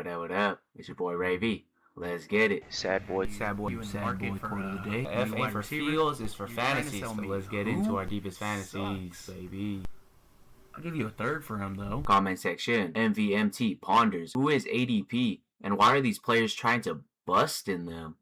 What up? It's your boy Ray V. Let's get it. Sad boy. Sad boy quote of the day. F ain't for feels, it's for fantasy. So let's get into our deepest fantasies, baby. I'll give you a third for him, though. Comment section. MVMT ponders. Who is ADP? And why are these players trying to bust in them?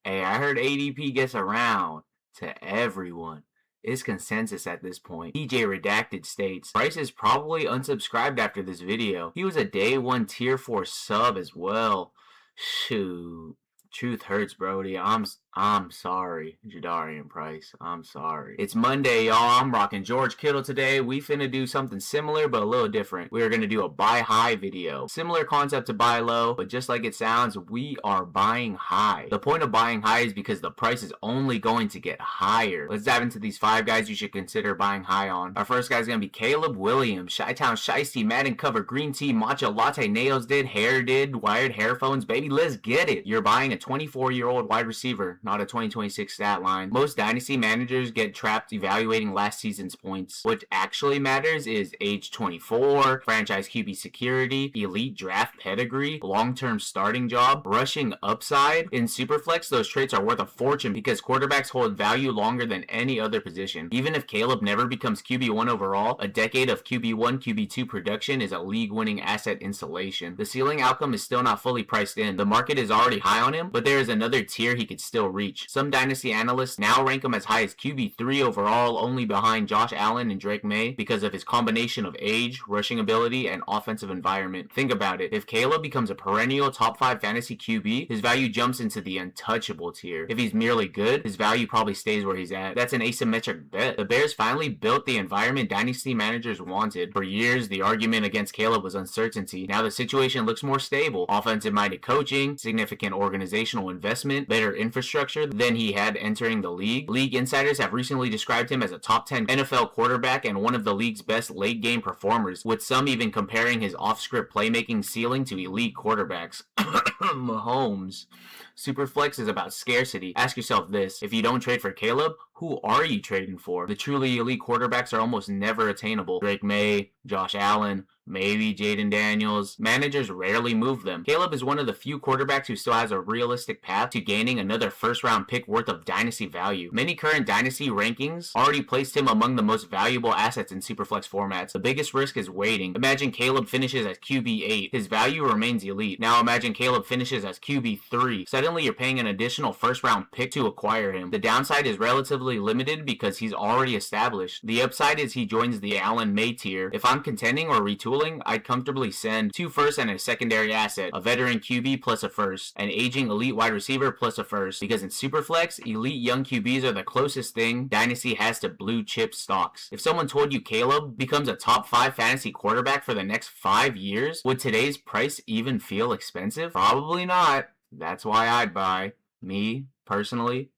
Hey, I heard ADP gets around to everyone. It's consensus at this point. DJ Redacted states, Bryce is probably unsubscribed after this video. He was a day 1 tier 4 sub as well. Shoot. Truth hurts, Brody. I'm sorry, Jadarian Price. I'm sorry. It's Monday, y'all. I'm rocking George Kittle today. We finna do something similar, but a little different. We are gonna do a buy high video. Similar concept to buy low, but just like it sounds, we are buying high. The point of buying high is because the price is only going to get higher. Let's dive into these 5 guys you should consider buying high on. Our first guy is gonna be Caleb Williams. Chi-Town Shiesty, Madden cover, green tea, matcha latte, nails did, hair did, wired hairphones, baby, let's get it. You're buying a 24-year-old wide receiver, not a 2026 stat line. Most dynasty managers get trapped evaluating last season's points. What actually matters is age 24, franchise QB security, elite draft pedigree, long-term starting job, rushing upside. In Superflex, those traits are worth a fortune because quarterbacks hold value longer than any other position. Even if Caleb never becomes QB1 overall, a decade of QB1, QB2 production is a league-winning asset installation. The ceiling outcome is still not fully priced in. The market is already high on him, but there is another tier he could still reach. Some dynasty analysts now rank him as high as QB3 overall, only behind Josh Allen and Drake May because of his combination of age, rushing ability, and offensive environment. Think about it. If Caleb becomes a perennial top 5 fantasy QB, his value jumps into the untouchable tier. If he's merely good, his value probably stays where he's at. That's an asymmetric bet. The Bears finally built the environment dynasty managers wanted. For years, the argument against Caleb was uncertainty. Now the situation looks more stable. Offensive-minded coaching, significant organizational investment, better infrastructure than he had entering the league. League insiders have recently described him as a top 10 NFL quarterback and one of the league's best late-game performers, with some even comparing his off-script playmaking ceiling to elite quarterbacks. Mahomes. Superflex is about scarcity. Ask yourself this: if you don't trade for Caleb, who are you trading for? The truly elite quarterbacks are almost never attainable. Drake May, Josh Allen, maybe Jaden Daniels. Managers rarely move them. Caleb is one of the few quarterbacks who still has a realistic path to gaining another first-round pick worth of dynasty value. Many current dynasty rankings already placed him among the most valuable assets in Superflex formats. The biggest risk is waiting. Imagine Caleb finishes as QB8. His value remains elite. Now imagine Caleb finishes as QB3. Suddenly you're paying an additional first-round pick to acquire him. The downside is relatively limited because he's already established. The upside is he joins the Allen May tier. If I'm contending or retooling, I'd comfortably send 2 firsts and a secondary asset, a veteran QB plus a first, an aging elite wide receiver plus a first, because in Superflex, elite young QBs are the closest thing Dynasty has to blue chip stocks. If someone told you Caleb becomes a top 5 fantasy quarterback for the next 5 years, would today's price even feel expensive? Probably not. That's why I'd buy. Me, personally,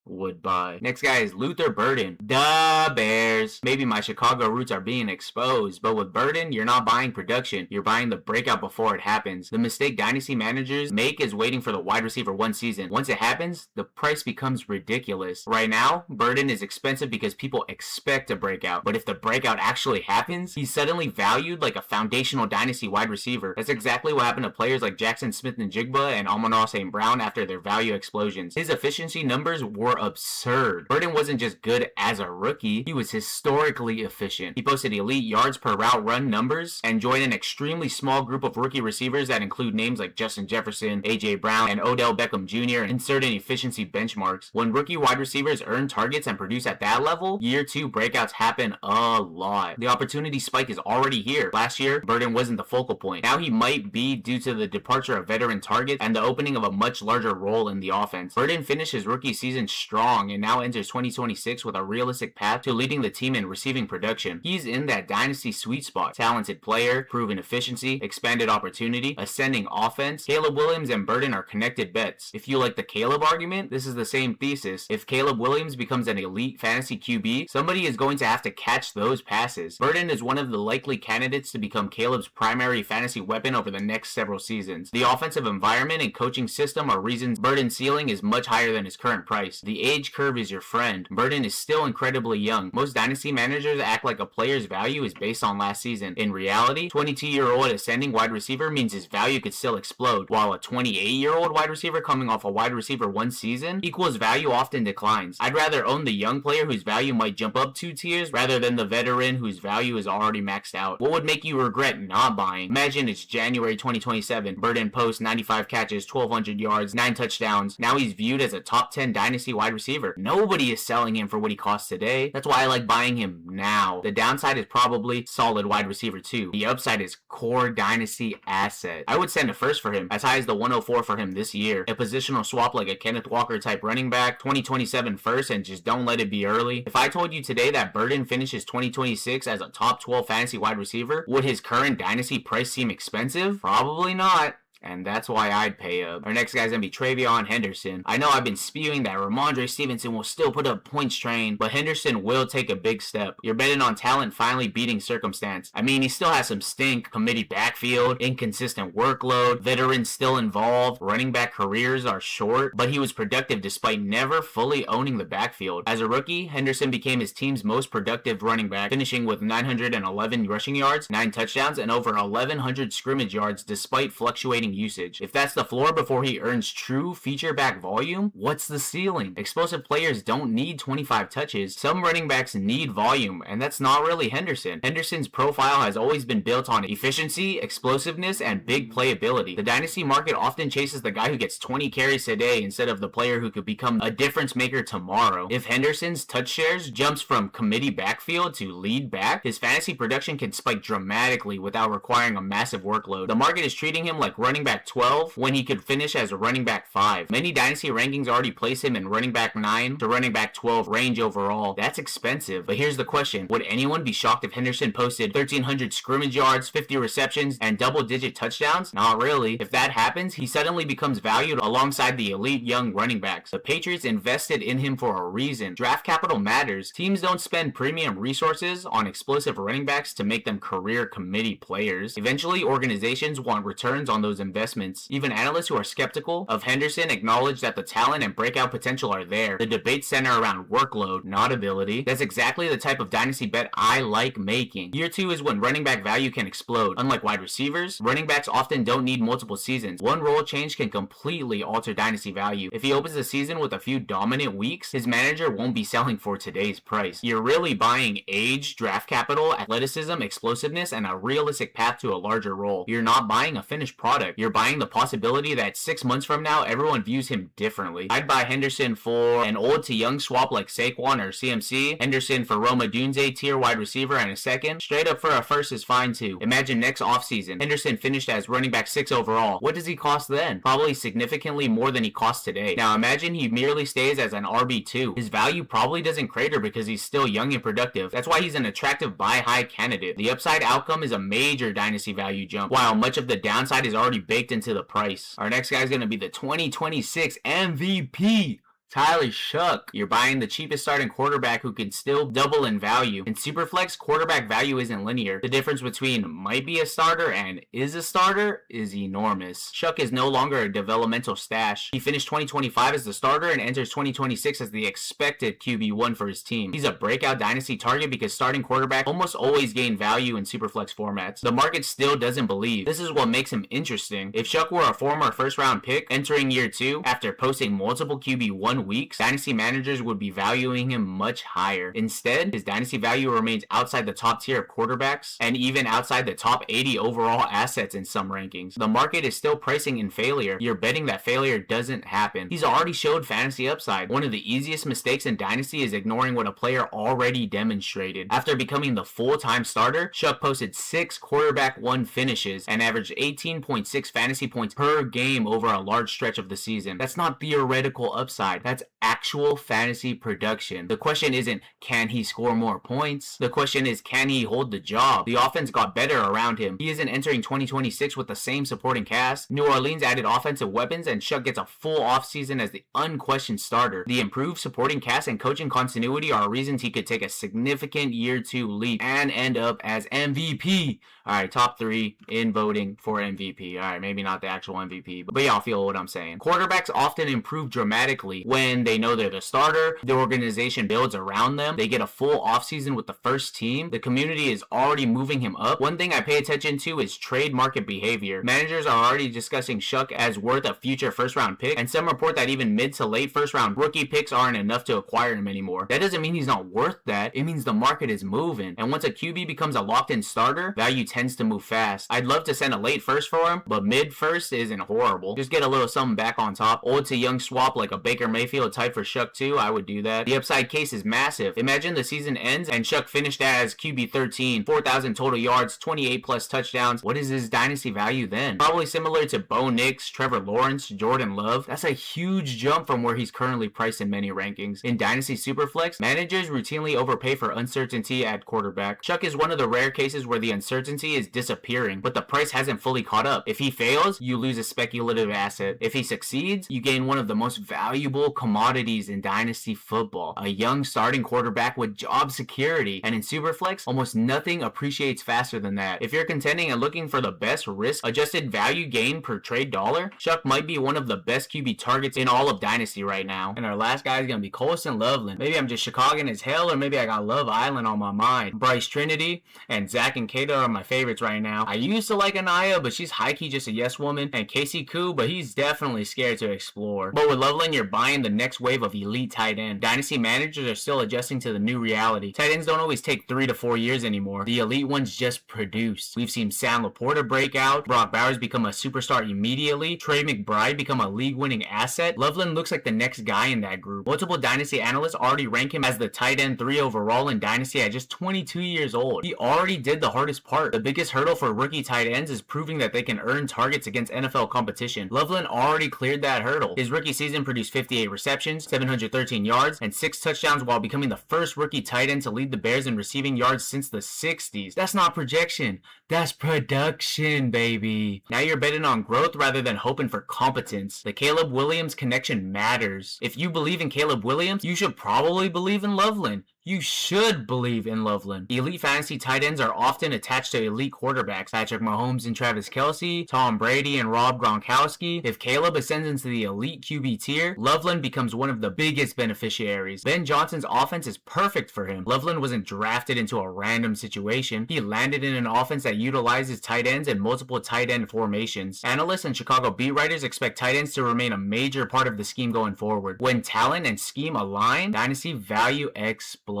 would buy. Next guy is Luther Burden. The Bears. Maybe my Chicago roots are being exposed, but with Burden, you're not buying production. You're buying the breakout before it happens. The mistake dynasty managers make is waiting for the wide receiver 1 season. Once it happens, the price becomes ridiculous. Right now, Burden is expensive because people expect a breakout, but if the breakout actually happens, he's suddenly valued like a foundational dynasty wide receiver. That's exactly what happened to players like Jackson Smith-Njigba and Amon-Ra St. Brown after their value explosions. His efficiency numbers were absurd. Burden wasn't just good as a rookie, he was historically efficient. He posted elite yards per route run numbers and joined an extremely small group of rookie receivers that include names like Justin Jefferson, AJ Brown, and Odell Beckham Jr. and certain efficiency benchmarks. When rookie wide receivers earn targets and produce at that level, year 2 breakouts happen a lot. The opportunity spike is already here. Last year, Burden wasn't the focal point. Now he might be due to the departure of veteran targets and the opening of a much larger role in the offense. Burden finished his rookie season strong and now enters 2026 with a realistic path to leading the team in receiving production. He's in that dynasty sweet spot. Talented player, proven efficiency, expanded opportunity, ascending offense. Caleb Williams and Burden are connected bets. If you like the Caleb argument, this is the same thesis. If Caleb Williams becomes an elite fantasy QB, somebody is going to have to catch those passes. Burden is one of the likely candidates to become Caleb's primary fantasy weapon over the next several seasons. The offensive environment and coaching system are reasons Burden's ceiling is much higher than his current price. The age curve is your friend. Burden is still incredibly young. Most dynasty managers act like a player's value is based on last season. In reality, 22-year-old ascending wide receiver means his value could still explode, while a 28-year-old wide receiver coming off a wide receiver one season equals value often declines. I'd rather own the young player whose value might jump up 2 tiers rather than the veteran whose value is already maxed out. What would make you regret not buying? Imagine it's January 2027. Burden posts 95 catches, 1,200 yards, 9 touchdowns. Now he's viewed as a top 10 dynasty wide receiver. Nobody is selling him for what he costs today. That's why I like buying him now. The downside is probably solid wide receiver 2. The upside is core dynasty asset. I would send a first for him, as high as the 104 for him this year. A positional swap like a Kenneth Walker type running back, 2027 first, and just don't let it be early. If I told you today that Burden finishes 2026 as a top 12 fantasy wide receiver, would his current dynasty price seem expensive? Probably not. And that's why I'd pay up. Our next guy's gonna be Treveyon Henderson. I know I've been spewing that Ramondre Stevenson will still put up points train, but Henderson will take a big step. You're betting on talent finally beating circumstance. I mean, he still has some stink, committee backfield, inconsistent workload, veterans still involved, running back careers are short, but he was productive despite never fully owning the backfield. As a rookie, Henderson became his team's most productive running back, finishing with 911 rushing yards, 9 touchdowns, and over 1,100 scrimmage yards despite fluctuating usage. If that's the floor before he earns true feature back volume, what's the ceiling? Explosive players don't need 25 touches. Some running backs need volume, and that's not really Henderson. Henderson's profile has always been built on efficiency, explosiveness, and big playability. The dynasty market often chases the guy who gets 20 carries today instead of the player who could become a difference maker tomorrow. If Henderson's touch shares jumps from committee backfield to lead back, his fantasy production can spike dramatically without requiring a massive workload. The market is treating him like running back 12 when he could finish as a running back 5. Many dynasty rankings already place him in running back 9 to running back 12 range overall. That's expensive. But here's the question. Would anyone be shocked if Henderson posted 1,300 scrimmage yards, 50 receptions, and double-digit touchdowns? Not really. If that happens, he suddenly becomes valued alongside the elite young running backs. The Patriots invested in him for a reason. Draft capital matters. Teams don't spend premium resources on explosive running backs to make them career committee players. Eventually, organizations want returns on those investments. Even analysts who are skeptical of Henderson acknowledge that the talent and breakout potential are there. The debates center around workload, not ability. That's exactly the type of dynasty bet I like making. Year 2 is when running back value can explode. Unlike wide receivers, running backs often don't need multiple seasons. One role change can completely alter dynasty value. If he opens the season with a few dominant weeks, his manager won't be selling for today's price. You're really buying age, draft capital, athleticism, explosiveness, and a realistic path to a larger role. You're not buying a finished product. You're buying the possibility that 6 months from now, everyone views him differently. I'd buy Henderson for an old to young swap like Saquon or CMC, Henderson for Roma Dunze tier wide receiver and a second. Straight up for a first is fine too. Imagine next offseason, Henderson finished as running back 6 overall. What does he cost then? Probably significantly more than he costs today. Now imagine he merely stays as an RB2. His value probably doesn't crater because he's still young and productive. That's why he's an attractive buy high candidate. The upside outcome is a major dynasty value jump, while much of the downside is already baked into the price. Our next guy is going to be the 2026 MVP. Tyler Shough. You're buying the cheapest starting quarterback who can still double in value. In Superflex, quarterback value isn't linear. The difference between might be a starter and is a starter is enormous. Shough is no longer a developmental stash. He finished 2025 as the starter and enters 2026 as the expected QB1 for his team. He's a breakout dynasty target because starting quarterback almost always gain value in Superflex formats. The market still doesn't believe. This is what makes him interesting. If Shough were a former first-round pick entering year 2 after posting multiple QB1 weeks, dynasty managers would be valuing him much higher. Instead, his dynasty value remains outside the top tier of quarterbacks and even outside the top 80 overall assets in some rankings. The market is still pricing in failure. You're betting that failure doesn't happen. He's already showed fantasy upside. One of the easiest mistakes in dynasty is ignoring what a player already demonstrated. After becoming the full-time starter, Shough posted 6 quarterback 1 finishes and averaged 18.6 fantasy points per game over a large stretch of the season. That's not theoretical upside. That's actual fantasy production. The question isn't, can he score more points? The question is, can he hold the job? The offense got better around him. He isn't entering 2026 with the same supporting cast. New Orleans added offensive weapons and Shough gets a full offseason as the unquestioned starter. The improved supporting cast and coaching continuity are reasons he could take a significant year 2 leap and end up as MVP. Alright, top 3 in voting for MVP. Alright, maybe not the actual MVP, but y'all feel what I'm saying. Quarterbacks often improve dramatically when when they know they're the starter, the organization builds around them. They get a full offseason with the first team. The community is already moving him up. One thing I pay attention to is trade market behavior. Managers are already discussing Shough as worth a future first-round pick, and some report that even mid to late first-round rookie picks aren't enough to acquire him anymore. That doesn't mean he's not worth that. It means the market is moving, and once a QB becomes a locked-in starter, value tends to move fast. I'd love to send a late first for him, but mid first isn't horrible. Just get a little something back on top. Old to young swap like a Baker Mayfield type for Shough too. I would do that. The upside case is massive. Imagine the season ends and Shough finished as QB 13, 4,000 total yards, 28 plus touchdowns. What is his dynasty value then? Probably similar to Bo Nix, Trevor Lawrence, Jordan Love. That's a huge jump from where he's currently priced in many rankings. In Dynasty Superflex, managers routinely overpay for uncertainty at quarterback. Shough is one of the rare cases where the uncertainty is disappearing, but the price hasn't fully caught up. If he fails, you lose a speculative asset. If he succeeds, you gain one of the most valuable commodities in Dynasty football, a young starting quarterback with job security. And in Superflex, almost nothing appreciates faster than that. If you're contending and looking for the best risk-adjusted value gain per trade dollar, Shough might be one of the best QB targets in all of Dynasty right now. And our last guy is going to be Colston Loveland. Maybe I'm just Chicagoan as hell, or maybe I got Love Island on my mind. Bryce Trinity and Zach and Kata are my favorites right now. I used to like Anaya, but she's high-key just a yes woman, and Casey Koo, but he's definitely scared to explore. But with Loveland, you're buying the next wave of elite tight end. Dynasty managers are still adjusting to the new reality. Tight ends don't always take 3 to 4 years anymore. The elite ones just produce. We've seen Sam Laporta break out, Brock Bowers become a superstar immediately, Trey McBride become a league-winning asset. Loveland looks like the next guy in that group. Multiple Dynasty analysts already rank him as the tight end 3 overall in Dynasty at just 22 years old. He already did the hardest part. The biggest hurdle for rookie tight ends is proving that they can earn targets against NFL competition. Loveland already cleared that hurdle. His rookie season produced 58 receptions, 713 yards, and 6 touchdowns while becoming the first rookie tight end to lead the Bears in receiving yards since the 60s. That's not projection. That's production, baby. Now you're betting on growth rather than hoping for competence. The Caleb Williams connection matters. If you believe in Caleb Williams, you should probably believe in Loveland. You should believe in Loveland. Elite fantasy tight ends are often attached to elite quarterbacks. Patrick Mahomes and Travis Kelce, Tom Brady and Rob Gronkowski. If Caleb ascends into the elite QB tier, Loveland becomes one of the biggest beneficiaries. Ben Johnson's offense is perfect for him. Loveland wasn't drafted into a random situation. He landed in an offense that utilizes tight ends and multiple tight end formations. Analysts and Chicago beat writers expect tight ends to remain a major part of the scheme going forward. When talent and scheme align, dynasty value explodes.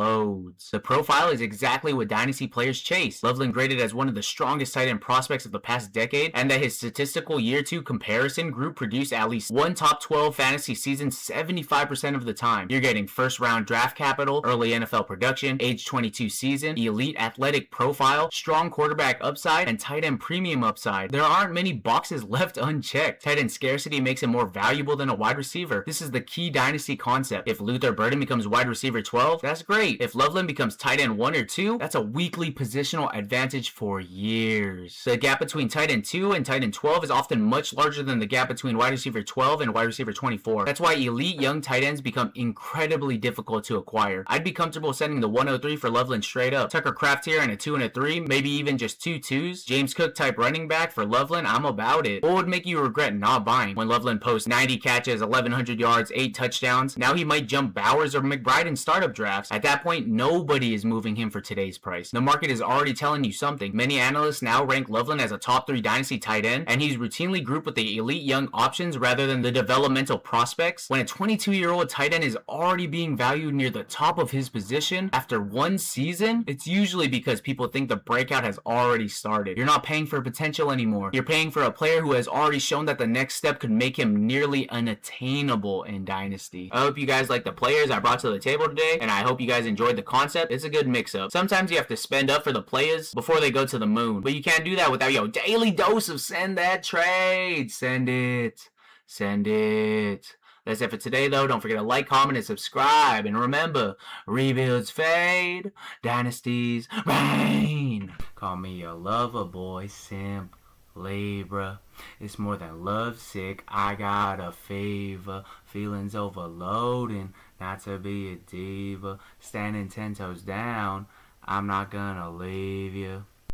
The profile is exactly what Dynasty players chase. Loveland graded as one of the strongest tight end prospects of the past decade, and that his statistical year 2 comparison group produced at least one top 12 fantasy season 75% of the time. You're getting first round draft capital, early NFL production, age 22 season, elite athletic profile, strong quarterback upside, and tight end premium upside. There aren't many boxes left unchecked. Tight end scarcity makes him more valuable than a wide receiver. This is the key Dynasty concept. If Luther Burden becomes wide receiver 12, that's great. If Loveland becomes tight end 1 or 2, that's a weekly positional advantage for years. The gap between tight end 2 and tight end 12 is often much larger than the gap between wide receiver 12 and wide receiver 24. That's why elite young tight ends become incredibly difficult to acquire. I'd be comfortable sending the 103 for Loveland straight up. Tucker Kraft here and a 2 and a 3, maybe even just 2 2s. James Cook type running back for Loveland, I'm about it. What would make you regret not buying? When Loveland posts 90 catches, 1,100 yards, 8 touchdowns, now he might jump Bowers or McBride in startup drafts. At that point, nobody is moving him for today's price. The market is already telling you something. Many analysts now rank Loveland as a top 3 dynasty tight end, and he's routinely grouped with the elite young options rather than the developmental prospects. When a 22-year-old tight end is already being valued near the top of his position after 1 season, it's usually because people think the breakout has already started. You're not paying for potential anymore. You're paying for a player who has already shown that the next step could make him nearly unattainable in Dynasty. I hope you guys like the players I brought to the table today, and I hope you guys enjoyed the concept. It's a good mix-up. Sometimes you have to spend up for the players before they go to the moon, but you can't do that without your daily dose of send that trade. Send it. Send it. That's it for today, though. Don't forget to like, comment, and subscribe. And remember, rebuilds fade, dynasties reign. Call me a lover boy, simp, Libra. It's more than lovesick. I got a fever. Feelings overloading. Not to be a diva. Standing 10 toes down. I'm not gonna leave you.